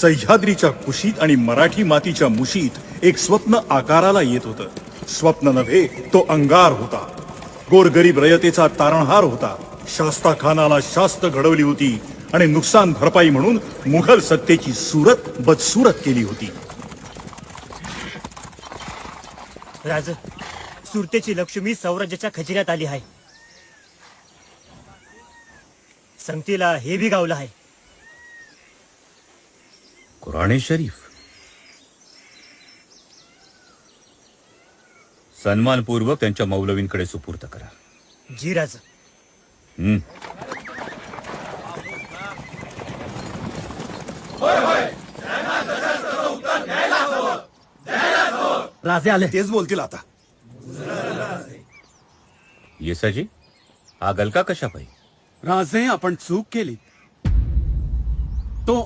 सह्याद्रीच्या कुशीत आणि मराठी मातीच्या मुशीत एक स्वप्न आकाराला येत होतं. स्वप्न नव्हे, तो अंगार होता. गोरगरीब रयतेचा तारणहार होता. शास्ता खानाला शास्त घडवली होती आणि नुकसान भरपाई म्हणून मुघल सत्तेची सूरत बदसूरत केली होती. राज, सुरतेची लक्ष्मी सौराज्याच्या खजिन्यात आली आहे. संगतीला हे बी गावलं आहे. कुराणे शरीफ सन्मानपूर्वक त्यांच्या मौलवींकडे सुपूर्द करा. जी राज. राजे आले. तेच बोलतील आता. येसाजी, हा गलका कशा पाहिजे? राजे, आपण चूक केली. तो